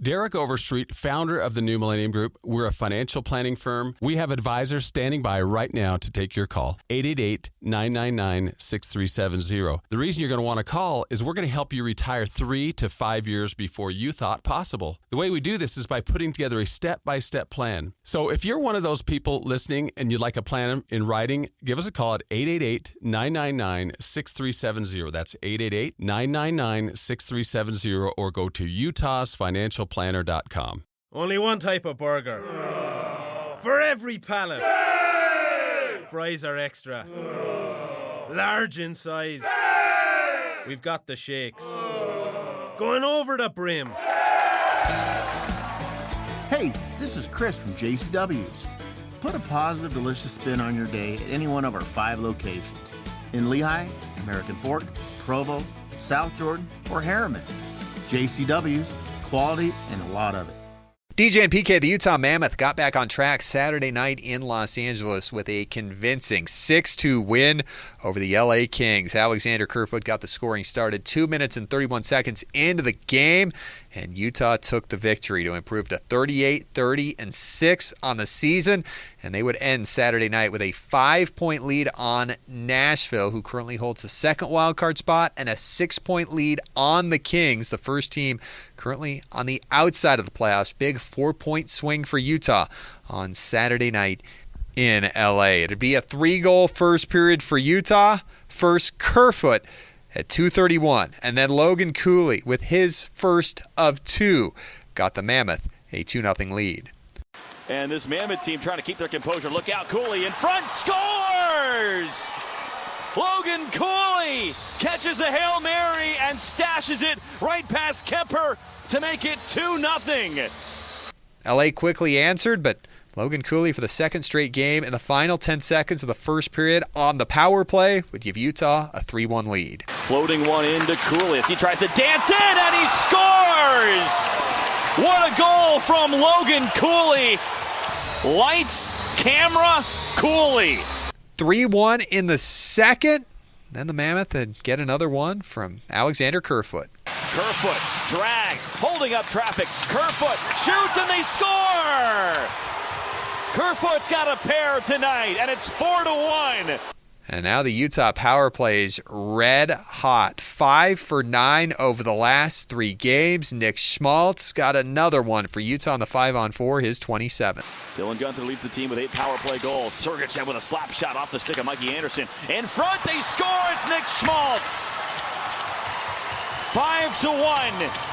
Derek Overstreet, founder of the New Millennium Group. We're a financial planning firm. We have advisors standing by right now to take your call. 888-999-6370. The reason you're going to want to call is we're going to help you retire 3 to 5 years before you thought possible. The way we do this is by putting together a step-by-step plan. So if you're one of those people listening and you'd like a plan in writing, give us a call at 888-999-6370. That's 888-999-6370, or go to utahsfinancialplanner.com. Only one type of burger. For every pallet. Fries are extra. Large in size. We've got the shakes. Going over the brim. Hey, this is Chris from JCW's. Put a positive, delicious spin on your day at any one of our 5 locations. In Lehigh, American Fork, Provo, South Jordan, or Harriman. JCW's, quality and a lot of it. DJ and PK, the Utah Mammoth, got back on track Saturday night in Los Angeles with a convincing 6-2 win over the LA Kings. Alexander Kerfoot got the scoring started 2 minutes and 31 seconds into the game, and Utah took the victory to improve to 38-30-6 on the season, and they would end Saturday night with a 5-point lead on Nashville, who currently holds the second wildcard spot, and a 6-point lead on the Kings, the first team currently on the outside of the playoffs. Big 4-point swing for Utah on Saturday night in LA. It'd be a 3-goal first period for Utah. First, Kerfoot at 2:31, and then Logan Cooley with his first of 2 got the Mammoth a 2-0 lead. And this Mammoth team trying to keep their composure. Look out, Cooley in front, scores! Logan Cooley catches the Hail Mary and stashes it right past Kemper to make it 2-0. LA quickly answered, but Logan Cooley for the second straight game in the final 10 seconds of the first period on the power play would give Utah a 3-1 lead. Floating one into Cooley as he tries to dance in, and he scores! What a goal from Logan Cooley. Lights, camera, Cooley. 3-1 in the second. Then the Mammoth would get another one from Alexander Kerfoot. Kerfoot drags, holding up traffic. Kerfoot shoots, and they score! Kerfoot's got a pair tonight, and it's 4-1. And now the Utah power plays red hot. 5 for 9 over the last 3 games. Nick Schmaltz got another one for Utah on the 5-on-4, his 27th. Dylan Gunther leads the team with 8 power play goals. Sergachev with a slap shot off the stick of Mikey Anderson. In front, they score. It's Nick Schmaltz. 5-1.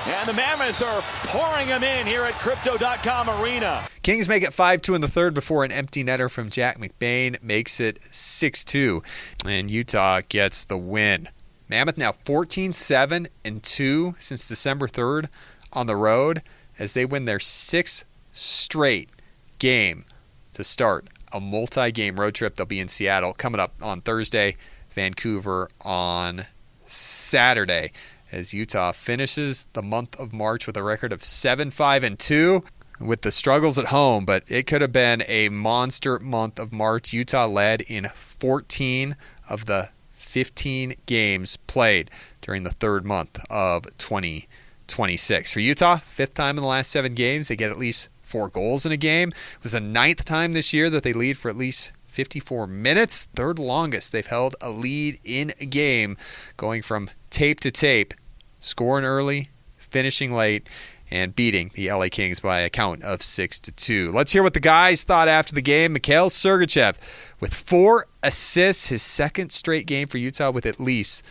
And the Mammoth are pouring them in here at Crypto.com Arena. Kings make it 5-2 in the third before an empty netter from Jack McBain makes it 6-2. And Utah gets the win. Mammoth now 14-7-2 since December 3rd on the road as they win their 6th straight game to start a multi-game road trip. They'll be in Seattle coming up on Thursday, Vancouver on Saturday, as Utah finishes the month of March with a record of 7-5-2 with the struggles at home, but it could have been a monster month of March. Utah led in 14 of the 15 games played during the third month of 2026. For Utah, 5th time in the last 7 games, they get at least 4 goals in a game. It was the 9th time this year that they lead for at least 54 minutes. 3rd longest they've held a lead in a game, going from tape to tape, scoring early, finishing late, and beating the LA Kings by a count of 6-2. Let's hear what the guys thought after the game. Mikhail Sergachev with 4 assists, his 2nd straight game for Utah with at least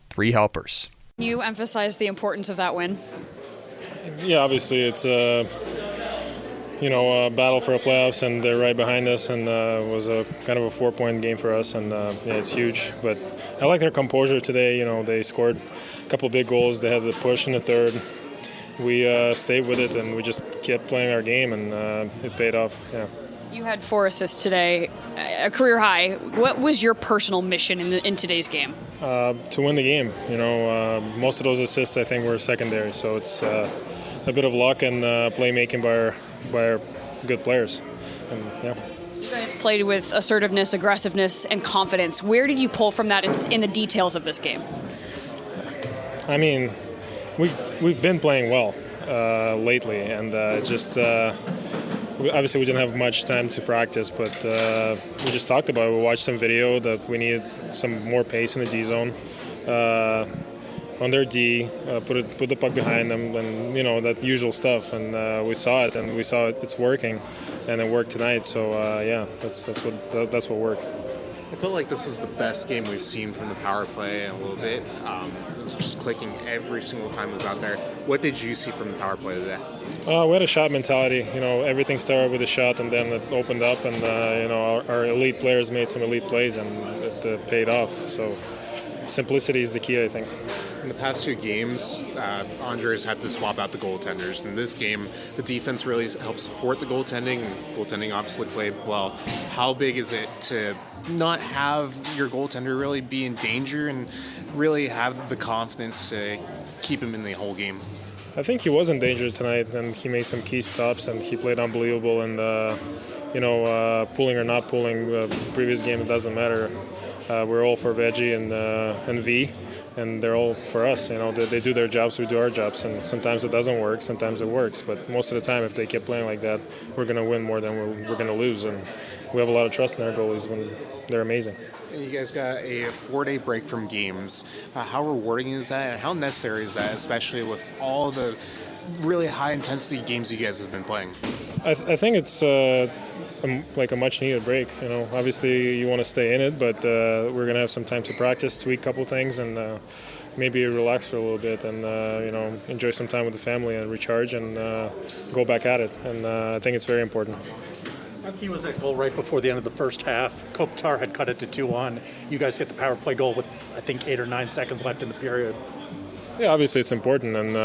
3 helpers. You emphasize the importance of that win. Yeah, obviously it's a battle for the playoffs, and they're right behind us, and was a kind of a 4-point game for us, and it's huge. But I like their composure today. They scored a couple big goals. They had the push in the third. We stayed with it, and we just kept playing our game, and it paid off. Yeah. You had 4 assists today, a career high. What was your personal mission in today's game? To win the game. Most of those assists I think were secondary, so it's a bit of luck and playmaking by our good players. And, yeah. You guys played with assertiveness, aggressiveness, and confidence. Where did you pull from that in the details of this game? I mean, we've been playing well. lately, and obviously we didn't have much time to practice, but we just talked about it. We watched some video that we needed some more pace in the D zone. On their D, put the puck behind them, and that usual stuff. And we saw it, and we saw it's working, and it worked tonight. So that's what worked. I feel like this is the best game we've seen from the power play in a little bit. It was just clicking every single time it was out there. What did you see from the power play today? We had a shot mentality. Everything started with a shot, and then it opened up, and our elite players made some elite plays, and it paid off. So simplicity is the key, I think. In the past 2 games, Andres had to swap out the goaltenders. In this game, the defense really helped support the goaltending. Goaltending obviously played well. How big is it to not have your goaltender really be in danger and really have the confidence to keep him in the whole game? I think he was in danger tonight, and he made some key stops, and he played unbelievable. And pulling or not pulling, the previous game, it doesn't matter. We're all for Veggie and V, and they're all for us. They do their jobs, we do our jobs, and sometimes it doesn't work, sometimes it works. But most of the time, if they keep playing like that, we're going to win more than we're going to lose. And we have a lot of trust in our goalies when they're amazing. You guys got a 4-day break from games. How rewarding is that, and how necessary is that, especially with all the really high-intensity games you guys have been playing? I think it's like a much-needed break. Obviously you want to stay in it, but we're going to have some time to practice, tweak a couple things, and maybe relax for a little bit, and enjoy some time with the family and recharge, and go back at it. And I think it's very important. How key was that goal right before the end of the first half? Kopitar had cut it to 2-1. You guys get the power play goal with, I think, 8 or 9 seconds left in the period. Yeah, obviously it's important, and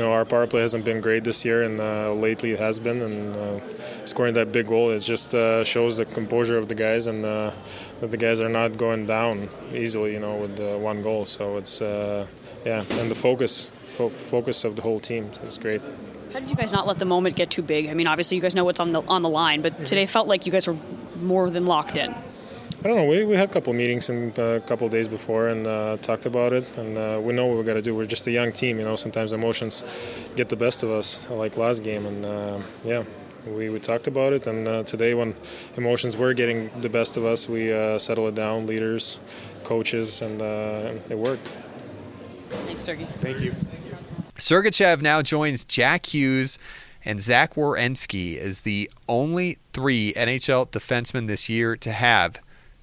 our power play hasn't been great this year, and lately it has been. And scoring that big goal, it just shows the composure of the guys, and that the guys are not going down easily, with one goal. So it's and the focus of the whole team. It's great. How did you guys not let the moment get too big? I mean, obviously you guys know what's on the line, but today felt like you guys were more than locked in. I don't know. We had a couple of meetings a couple of days before and talked about it, and we know what we got to do. We're just a young team, Sometimes emotions get the best of us, like last game, and we talked about it. And today, when emotions were getting the best of us, we settled it down, leaders, coaches, and it worked. Thanks, Sergey. Thank you. Sergachev now joins Jack Hughes and Zach Werenski as the only 3 NHL defensemen this year to have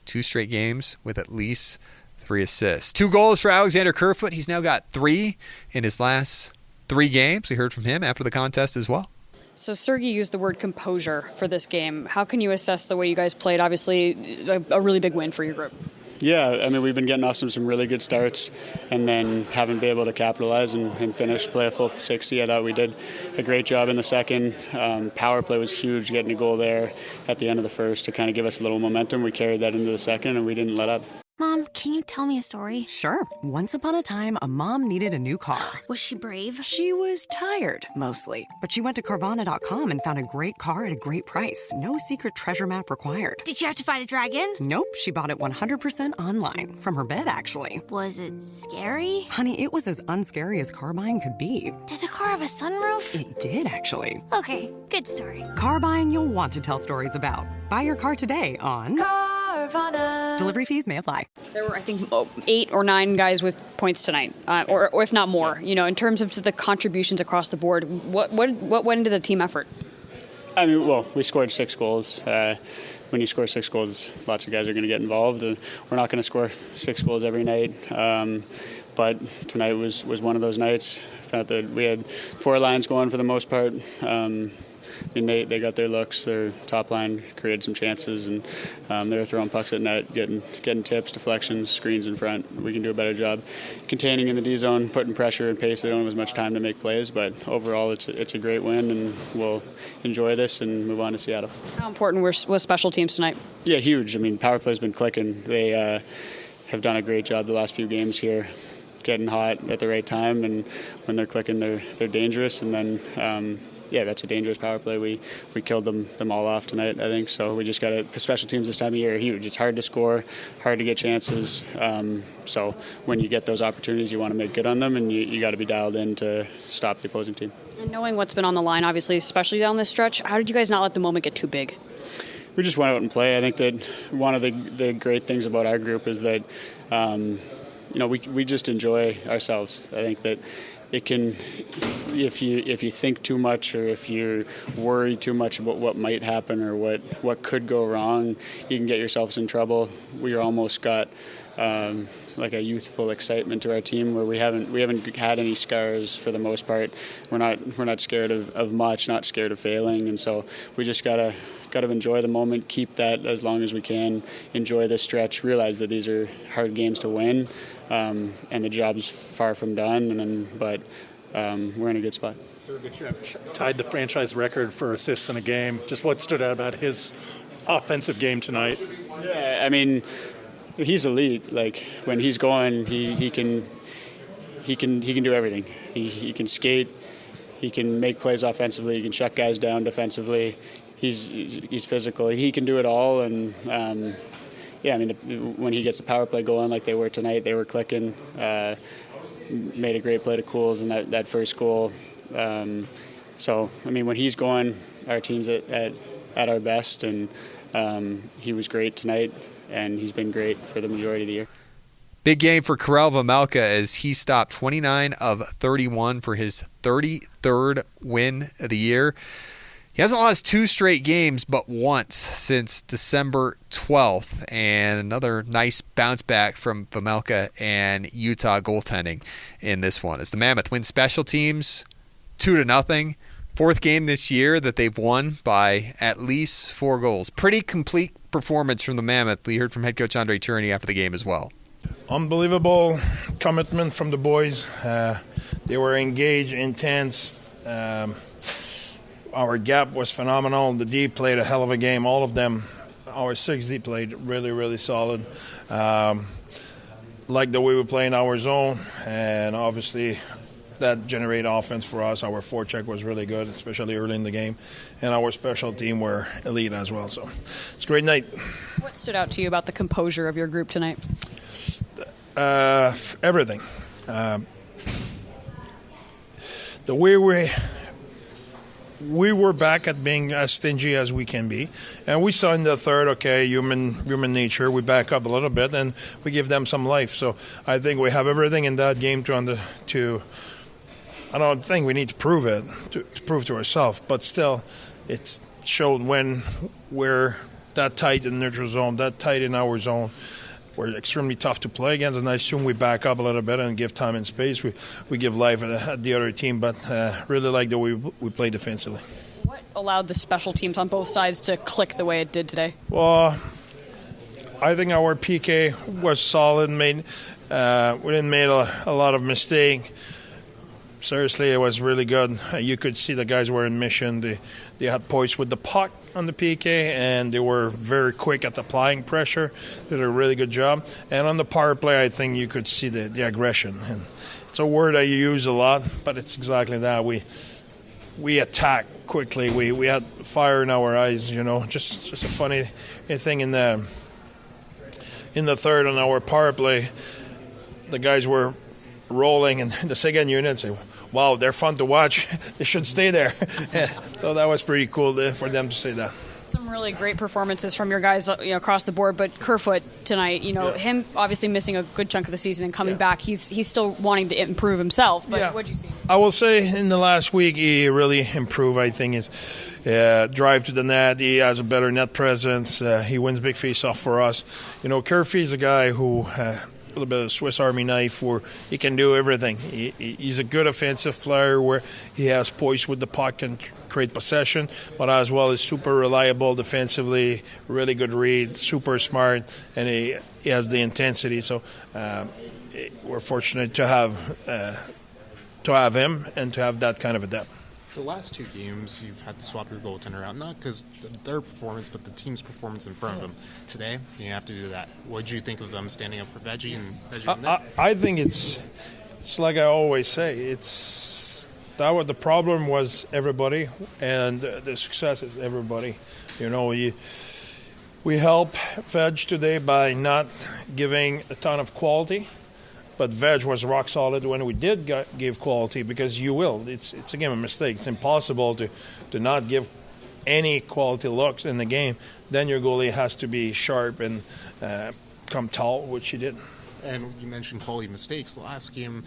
2 straight games with at least 3 assists. 2 goals for Alexander Kerfoot. He's now got 3 in his last 3 games. We heard from him after the contest as well. So Sergey used the word composure for this game. How can you assess the way you guys played? Obviously, a really big win for your group. Yeah, I mean, we've been getting off some really good starts and then haven't been able to capitalize and finish, play a full 60. I thought we did a great job in the second. Power play was huge, getting a goal there at the end of the first to kind of give us a little momentum. We carried that into the second, and we didn't let up. Mom, can you tell me a story? Sure. Once upon a time, a mom needed a new car. Was she brave? She was tired, mostly. But she went to Carvana.com and found a great car at a great price. No secret treasure map required. Did you have to fight a dragon? Nope. She bought it 100% online. From her bed, actually. Was it scary? Honey, it was as unscary as car buying could be. Did the car have a sunroof? It did, actually. Okay, good story. Car buying you'll want to tell stories about. Buy your car today on Carvana. Delivery fees may apply. There were, I think, 8 or 9 guys with points tonight, or if not more. In terms of the contributions across the board, what went into the team effort? I mean, well, we scored 6 goals. When you score 6 goals, lots of guys are going to get involved. And we're not going to score 6 goals every night. But tonight was one of those nights. I thought that we had 4 lines going for the most part. I mean, they got their looks. Their top line created some chances, and they were throwing pucks at net, getting tips, deflections, screens in front. We can do a better job containing in the D zone, putting pressure and pace. They don't have as much time to make plays, but overall, it's a great win, and we'll enjoy this and move on to Seattle. How important was special teams tonight? Yeah, huge. I mean, power play's been clicking. They have done a great job the last few games here, getting hot at the right time, and when they're clicking, they're dangerous. And then. Yeah, that's a dangerous power play. We killed them all off tonight, I think. So we just got to. Special teams this time of year are huge. It's hard to score, hard to get chances. So when you get those opportunities, you want to make good on them, and you got to be dialed in to stop the opposing team. And knowing what's been on the line, obviously, especially down this stretch, how did you guys not let the moment get too big? We just went out and play. I think that one of the great things about our group is that we just enjoy ourselves. I think that it can, if you think too much or if you worry too much about what might happen or what could go wrong, you can get yourselves in trouble. We almost got like a youthful excitement to our team where we haven't had any scars for the most part. We're not scared of much, not scared of failing, and so we just gotta enjoy the moment, keep that as long as we can, enjoy this stretch, realize that these are hard games to win, and the job's far from done, but we're in a good spot. Tied the franchise record for assists in a game. Just what stood out about his offensive game tonight? Yeah, I mean, he's elite. Like when he's going, he can do everything. He can skate, he can make plays offensively, he can shut guys down defensively. He's physical. He can do it all, and when he gets the power play going like they were tonight, they were clicking. Made a great play to Cools in that first goal. So when he's going, our team's at our best, and he was great tonight, and he's been great for the majority of the year. Big game for Karel Vejmelka as he stopped 29 of 31 for his 33rd win of the year. He hasn't lost 2 straight games but once since December 12th, and another nice bounce back from Vejmelka and Utah goaltending in this one. As the Mammoth win special teams 2-0, 4th game this year that they've won by at least 4 goals. Pretty complete performance from the Mammoth. We heard from head coach Andre Cherney after the game as well. Unbelievable commitment from the boys. They were engaged, intense. Our gap was phenomenal. The D played a hell of a game, all of them. Our 6D played really, really solid. Like the way we play in our zone, and obviously that generated offense for us. Our forecheck was really good, especially early in the game. And our special team were elite as well. So it's a great night. What stood out to you about the composure of your group tonight? Everything. The way we were back at being as stingy as we can be, and we saw in the third, human nature. We back up a little bit and we give them some life. So I think we have everything in that game to. I don't think we need to prove it to prove to ourselves, but still, it showed when we're that tight in neutral zone, that tight in our zone. We're extremely tough to play against, and I assume we back up a little bit and give time and space. We give life at the other team, but really like the way we play defensively. What allowed the special teams on both sides to click the way it did today? Well, I think our PK was solid. We didn't make a lot of mistakes. Seriously, it was really good. You could see the guys were in mission. They had poise with the puck on the PK, and they were very quick at applying pressure. They did a really good job. And on the power play, I think you could see the aggression. And it's a word I use a lot, but it's exactly that. We attack quickly. We had fire in our eyes. Just a funny thing in the third on our power play. The guys were rolling, and the second unit say, wow, they're fun to watch. They should stay there. So that was pretty cool for them to say that. Some really great performances from your guys across the board, but Kerfoot tonight, him obviously missing a good chunk of the season and coming back, he's still wanting to improve himself, but what'd you see? I will say in the last week he really improved. I think his drive to the net, he has a better net presence, he wins big face-off for us. Kerfoot is a guy who a little bit of Swiss Army knife where he can do everything. He's a good offensive player where he has poise with the puck and create possession, but as well as super reliable defensively, really good read, super smart, and he has the intensity. So we're fortunate to have him and to have that kind of a depth. The last 2 games, you've had to swap your goaltender out, not because their performance, but the team's performance in front of them. Today, you have to do that. What did you think of them standing up for Veggie? I think it's like I always say, the problem was everybody, and the success is everybody. We help Veg today by not giving a ton of quality, But Veg was rock solid when we did give quality, because you will. It's a game of mistakes. It's impossible to not give any quality looks in the game. Then your goalie has to be sharp and come tall, which he did. And you mentioned quality mistakes. The last game,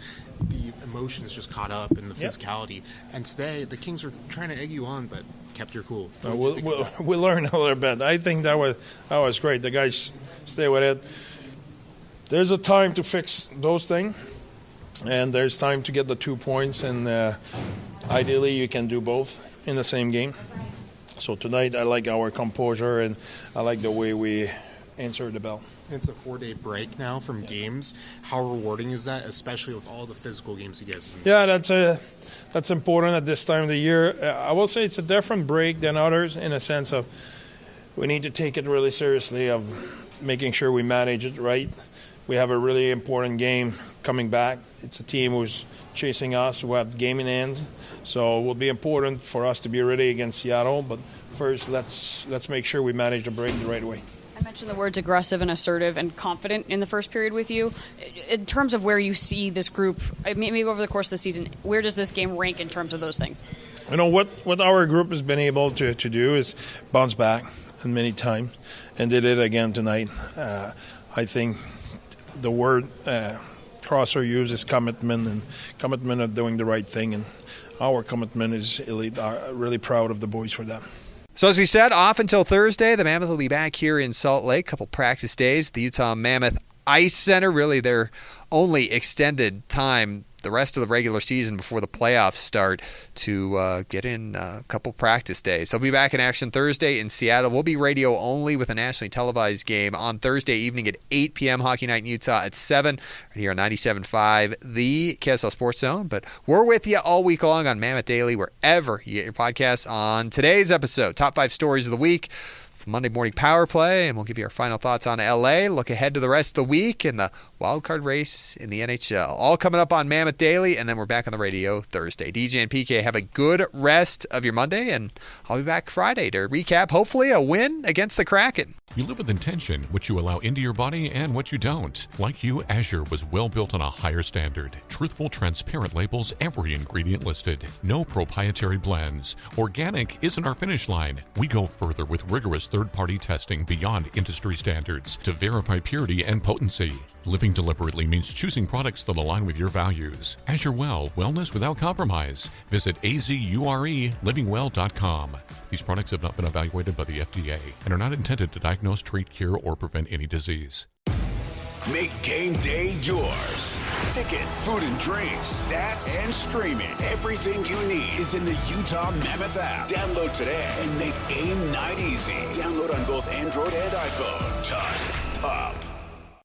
the emotions just caught up in the physicality. And today, the Kings were trying to egg you on, but kept your cool. We learned a little bit. I think that was great. The guys stay with it. There's a time to fix those things, and there's time to get the 2 points, and ideally you can do both in the same game. So tonight I like our composure, and I like the way we answered the bell. It's a 4-day break now from games. How rewarding is that, especially with all the physical games you guys have? Yeah, that's important at this time of the year. I will say it's a different break than others in a sense of we need to take it really seriously, of making sure we manage it right. We have a really important game coming back. It's a team who's chasing us, who have game in hand. So it will be important for us to be ready against Seattle. But first, let's make sure we manage the break the right way. I mentioned the words aggressive and assertive and confident in the first period with you. In terms of where you see this group, maybe over the course of the season, where does this game rank in terms of those things? You know, what our group has been able to do is bounce back many times, and they did it again tonight. I think the word Crosser used is commitment, and commitment of doing the right thing, and our commitment is elite. I'm really proud of the boys for that. So as we said, off until Thursday, the Mammoth will be back here in Salt Lake. Couple practice days. The Utah Mammoth Ice Center, really their only extended time the rest of the regular season before the playoffs start to get in a couple practice days. They'll be back in action Thursday in Seattle. We'll be radio only with a nationally televised game on Thursday evening at 8 p.m. Hockey Night in Utah at 7 right here on 97.5, the KSL Sports Zone. But we're with you all week long on Mammoth Daily, wherever you get your podcasts. On today's episode, top 5 stories of the week, Monday morning power play, and we'll give you our final thoughts on LA, look ahead to the rest of the week, and the wild card race in the NHL. All coming up on Mammoth Daily, and then we're back on the radio Thursday. DJ and PK, have a good rest of your Monday, and I'll be back Friday to recap, hopefully, a win against the Kraken. You live with intention, what you allow into your body and what you don't. Like you, Azure was well built on a higher standard. Truthful, transparent labels, every ingredient listed. No proprietary blends. Organic isn't our finish line. We go further with rigorous third-party testing beyond industry standards to verify purity and potency. Living deliberately means choosing products that align with your values. Azure Well, wellness without compromise. Visit azurelivingwell.com. These products have not been evaluated by the FDA and are not intended to diagnose, treat, cure, or prevent any disease. Make game day yours. Tickets, food and drinks, stats, and streaming. Everything you need is in the Utah Mammoth app. Download today and make game night easy. Download on both Android and iPhone. Tusk Top.